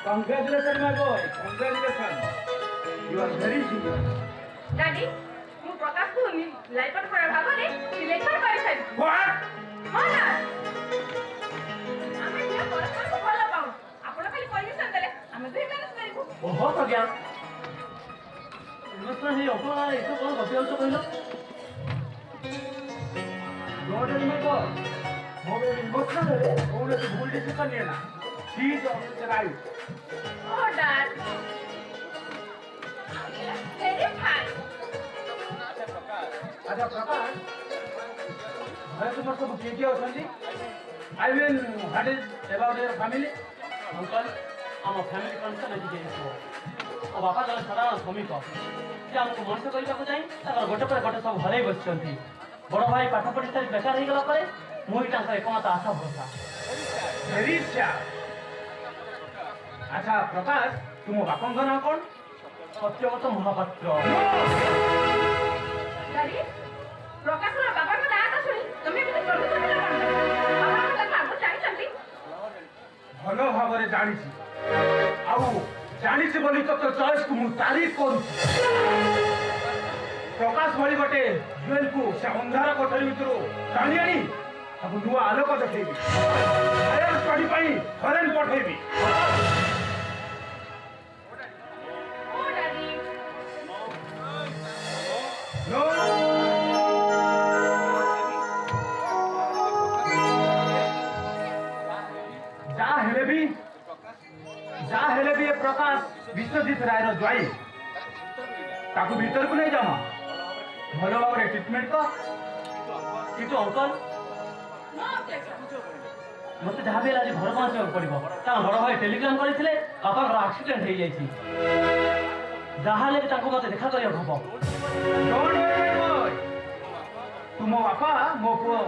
Congratulations, my boy. Congratulations. You are very genius. Daddy, ମୁଁ ପ୍ରକାଶକୁ ଲାଇପଟ ଭାବରେ selection କରିସାରି। What? ହଁ ନା ଆମେ ଝିଅ ପରସ୍ପରକୁ ଭଲ ପାଉ। ଆପଣ ଖାଲି ପରମିଶନ ଦେଲେ ଆମେ ଦୁଇ ମ୍ୟାନେଜ କରିବୁ। ଓହୋ ପ୍ରଜ୍ଞା ଇମୋସନାଲ ହେଇ ଅପଣା ଏସବୁ କ'ଣ ଗପି ଯାଉଛ କହିଲ? Don't worry, my boy. ମୋ ଇମୋସନାଲରେ କୌଣସି ଭୁଲ ଡିସିସନ ନିଏ ନା। She is always right. Oh, Dad. Very fine. अच्छा प्रकाश घरे तुम सब किए अछंती I mean what is about your family uncle ଆମ ଫ୍ୟାମିଲି କଣ୍ଡିସନ୍ ଏଜୁକେସନ୍ ମୋ ବାପା ଜଣେ ସାଧାରଣ ଶ୍ରମିକ ସେ ଆମକୁ ମଣିଷ କରିବାକୁ ଯାଇ ତାଙ୍କର ଗୋଟେ ପରେ ଗୋଟେ ସବୁ ହରେଇ ବସିଛନ୍ତି। ବଡ଼ ଭାଇ ପାଠ ପଢ଼ି ସାରି ବେକାର ହେଇଗଲା ପରେ ମୁଁ ହିଁ ତାଙ୍କର ଏକମାତ୍ର ଆଶା ଭରସା। वेरी सैड अच्छा प्रकाश तुम बापଙ୍କ ନାଁ କଣ ସତ୍ୟବ୍ରତ ମହାପାତ୍ର। Daddy, ପ୍ରକାଶର ବାବାଙ୍କ ନାଁଟା ଶୁଣି ତମେ ଏମିତି ପ୍ରଭୁତ୍ୱ କଣ? ବାବାଙ୍କ କଥା ଆପଣ ଜାଣିଛନ୍ତି? ଭଲ ଭାବରେ ଜାଣିଛି ଆଉ ଜାଣିଛି ବୋଲି ତ ଚଏସ୍କୁ ମୁଁ ତାରିଫ କରୁଛି। ପ୍ରକାଶ ଭଳି ଗୋଟେ ଜୁଏଲକୁ ସେ ଅନ୍ଧାର କୋଠରୀ ଭିତରୁ ଟାଣି ଆଣି ତାକୁ ନୂଆ ଆଲୋକ ଦେଖେଇବି। ହାୟର ଷ୍ଟଡି ପାଇଁ ଫରେନ୍ ପଠେଇବି। Oh, Daddy. No! जा हेले भी ये प्रकाश विश्वजीत राय रो ज्वाई ताकू भीतर को नहीं जामा भलो भाव ट्रिटमेंट को କିନ୍ତୁ ଅଙ୍କଲ No objection. ମୋତେ ଯାହା ବି ହେଲେ ଆଜି ଘର ପହଞ୍ଚିବାକୁ ପଡ଼ିବ। ତାଙ୍କ ବଡ଼ ଭାଇ ଟେଲିଗ୍ରାମ କରିଥିଲେ ବାପାଙ୍କର ଆକ୍ସିଡେଣ୍ଟ ହେଇଯାଇଛି। ଯାହା ହେଲେ ବି ତାଙ୍କୁ ମୋତେ ଦେଖା କରିବାକୁ ହବ। Don't worry, boy. तुम बापा मो पुओ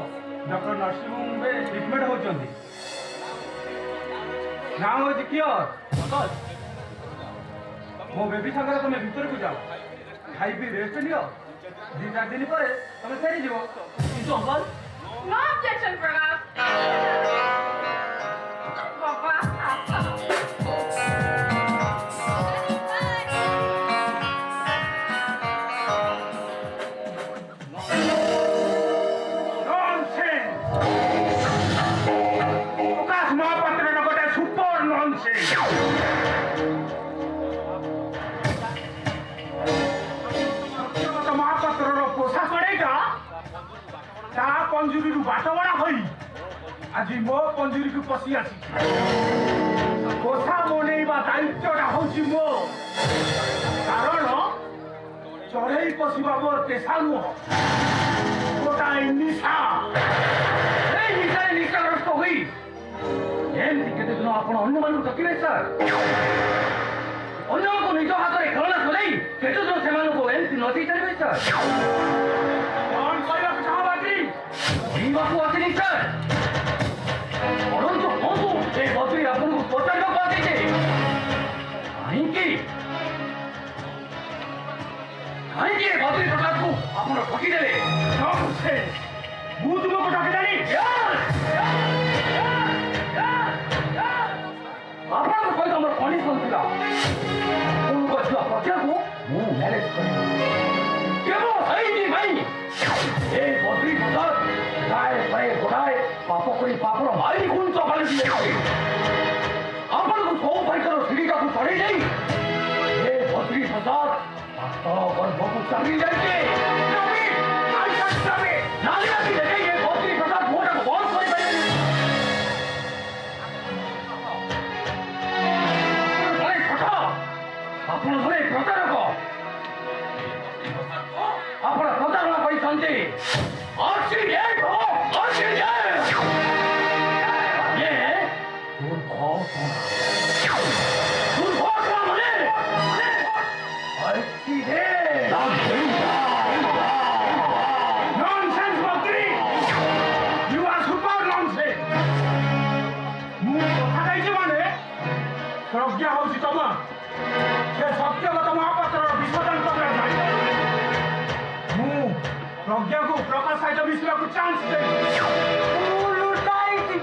डॉक्टर नर्सिंग होम में ट्रीटमेंट होचंदी नाम हो सिक्योर ଅଙ୍କଲ मो बेबी सागर तुम भीतर को जाओ खाई पी रेस्ट लियो 2-4 दिन पर तुम फेरी जीव କିନ୍ତୁ uncle No objection, Prakash. Papa. पंजुरी बाटबड़ा हई आज मो पंजुरी को पशि आसी कोठा बनेवा दायित्वटा हूँ मो कारण चढ़ई पशिवा मोर पेशा नुह गोटाए निशा निशा निशाग्रस्त हुई एमती केते दिन आपण अन्य मानक डकिबे सर अन्य को निज हाथ में खेलना चलाई केते दिन से एमती नदी चलबे सर कौन कहवा चाहबाटी जीवाकू आसिनी सर परंतु हमको ए बद्री आपको पचार पाते कहीं बद्री प्रकाश को आप ठकीदेले तुमको ठकीदेली आपको सहित मोर कंडीशन था आपको छुआ प्रज्ञा को मु मैरेज करी केवल सही भाई ए बद्री प्रकाश गाय भय गोड़ाए पाप कोई पापर मारी गुण चपाली दिए आपन को सौ भाईकर सीढ़ीटा को चढ़ी जाई ए बद्री प्रसाद तो गर्भ को चढ़ी जाइए नबी आइसा नबी नालिया की देखे ये बद्री प्रसाद मोटा को बहुत कोई भाई भाई छोटा आपन घरे प्रचारक आपन प्रचारक भाई Sanjay Oxygen! Oxygen! Yeah! Good call. Good call, money! Oxygen! Nonsense, Bhakri! You are super nonsense! ମୁଁ କଥା କହିଛି ମାନେ ପ୍ରଜ୍ଞା ହଉଛି ତମ ସେ ସତ୍ୟଗତ ମହାପାତ୍ରର ବିଶ୍ୱଦାନ୍ତ ମୁଁ प्रज्ञा को प्रकाश सहित मिसवा को चांस दे लुटाई थी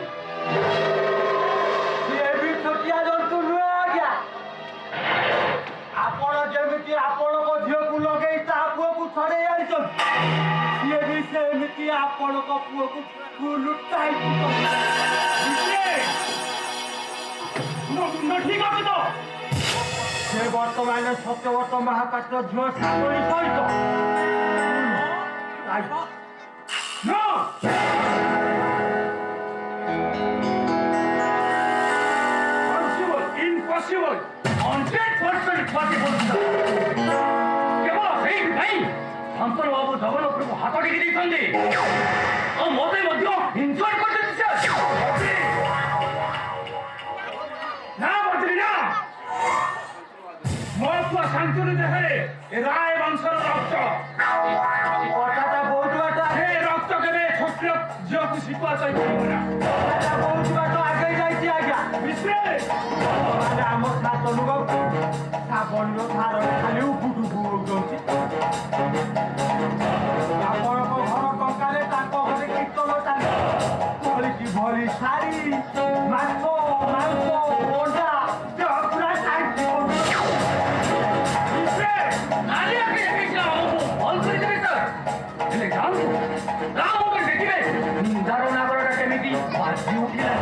ଜଣକ ପୁଅକୁ ଲୁଟାଇ ମୋ ମୁଣ୍ଡ ଠିକ ଅଛି ତ? ସେ ବର୍ତ୍ତମାନ ସତ୍ୟବ୍ରତ ମହାପାତ୍ର ଝିଅ ସାଗରୀ ସହିତ No! Impossible! Impossible! 100% possible! କେବଳ ସେଇଥିପାଇଁ ଶଙ୍କର ବାବୁ ଜଗନ୍ନାଥଙ୍କୁ ହାତ ଟେକି ଦେଇଛନ୍ତି ଆଉ ମୋତେ ମଧ୍ୟ ଇନସଲ୍ଟ କରିଛନ୍ତି ସେ। ନା ବଦ୍ରି ନା, ମୋ ପୁଅ ଶାନ୍ତନୁ ଦେହରେ ଏ ରାୟ ବଂଶର ରକ୍ତ। କଥାଟା ବହୁତ ବାଟ ଏ ରକ୍ତ କେବେ ଛୋଟ ଝିଅକୁ ଶିଖୁଆ ଚାହିଁପାରିବ ନା। କଥାଟା ବହୁତ ବାଟ ଆଗେଇ ଯାଇଛି ଆଜ୍ଞା। ବର୍ତ୍ତମାନ ଆମ ଶାସନ ବାବୁ ଶ୍ରାବଣୀୟ ଧାର ଖାଲି ଉପୁଟୁକୁ ହଉଛନ୍ତି। ଆପଣଙ୍କ ଘର ଟଙ୍କାରେ ତାଙ୍କ ଘରେ କୀର୍ତ୍ତନ ଚାଲେ। ଭଳିକି ଭଳି ଶାଢ଼ୀ, ମାଛ, ମାଂସ, ଅଣ୍ଡା ଦେହ ପୁରା ଟାଇଟ୍ ହେଲେ ଯାଆନ୍ତୁ, ଗାଁ ଉପରେ ଦେଖିବେ ନିନ୍ଦାର ନାଗରଟା କେମିତି ବାଜି ଉଠିଲା।